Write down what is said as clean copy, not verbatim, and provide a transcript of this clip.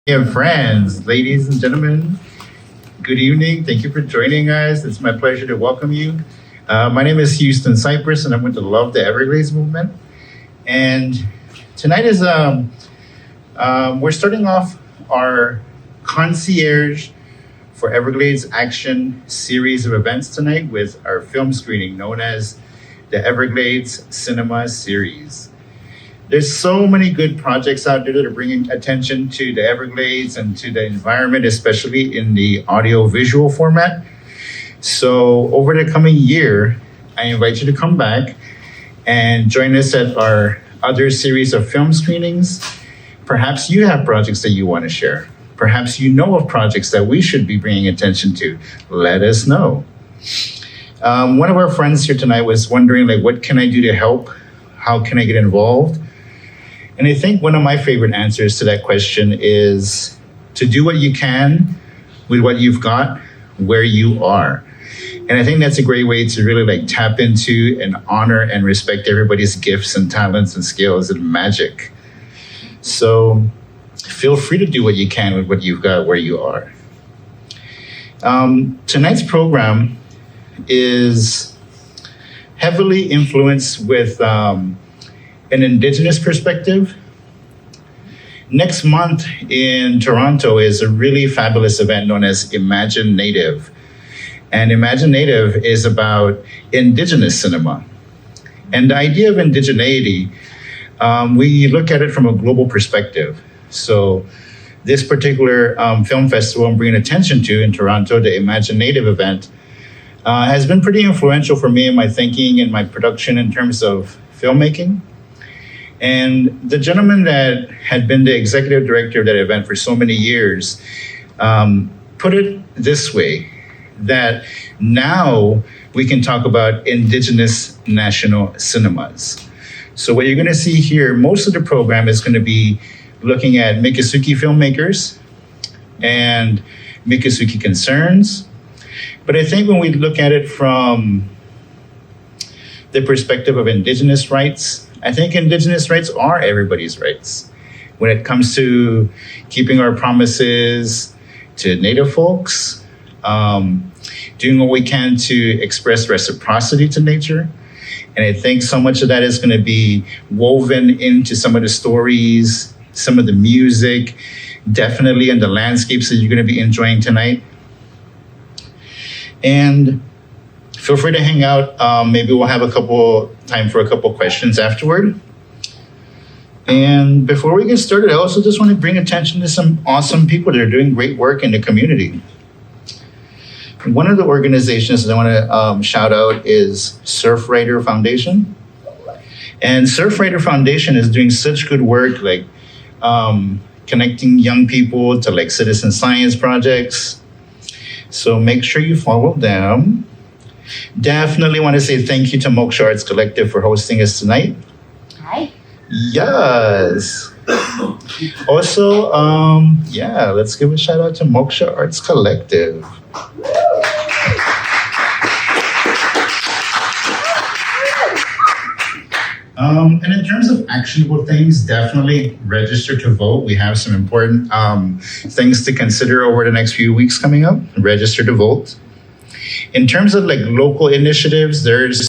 Dear friends, ladies and gentlemen, good evening. Thank you for joining us. It's my pleasure to welcome you. My name is Houston Cypress, and I'm going to love the Everglades movement. And tonight is we're starting off our concierge for Everglades Action series of events tonight with our film screening known as the Everglades Cinema Series. There's so many good projects out there that are bringing attention to the Everglades and to the environment, especially in the audio-visual format. So over the coming year, I invite you to come back and join us at our other series of film screenings. Perhaps you have projects that you want to share. Perhaps you know of projects that we should be bringing attention to. Let us know. One of our friends here tonight was wondering, what can I do to help? How can I get involved? And I think one of my favorite answers to that question is to do what you can with what you've got where you are. And I think that's a great way to really tap into and honor and respect everybody's gifts and talents and skills and magic. So feel free to do what you can with what you've got where you are. Tonight's program is heavily influenced with an Indigenous perspective. Next month in Toronto is a really fabulous event known as Imagine Native. And Imagine Native is about Indigenous cinema. And the idea of indigeneity, we look at it from a global perspective. So this particular film festival I'm bringing attention to in Toronto, the Imagine Native event, has been pretty influential for me in my thinking and my production in terms of filmmaking. And the gentleman that had been the executive director of that event for so many years put it this way, that now we can talk about Indigenous national cinemas. So what you're going to see here, most of the program is going to be looking at Miccosukee filmmakers and Miccosukee concerns. But I think when we look at it from the perspective of Indigenous rights, I think Indigenous rights are everybody's rights. When it comes to keeping our promises to Native folks, doing what we can to express reciprocity to nature. And I think so much of that is going to be woven into some of the stories, some of the music, definitely in the landscapes that you're going to be enjoying tonight. And feel free to hang out. Maybe we'll have time for a couple questions afterward. And before we get started, I also just want to bring attention to some awesome people that are doing great work in the community. One of the organizations that I want to shout out is Surfrider Foundation. And Surfrider Foundation is doing such good work, connecting young people to citizen science projects. So make sure you follow them. Definitely want to say thank you to Moksha Arts Collective for hosting us tonight. Hi. Yes. Also, let's give a shout out to Moksha Arts Collective. And in terms of actionable things, definitely register to vote. We have some important things to consider over the next few weeks coming up. Register to vote. In terms of local initiatives, there's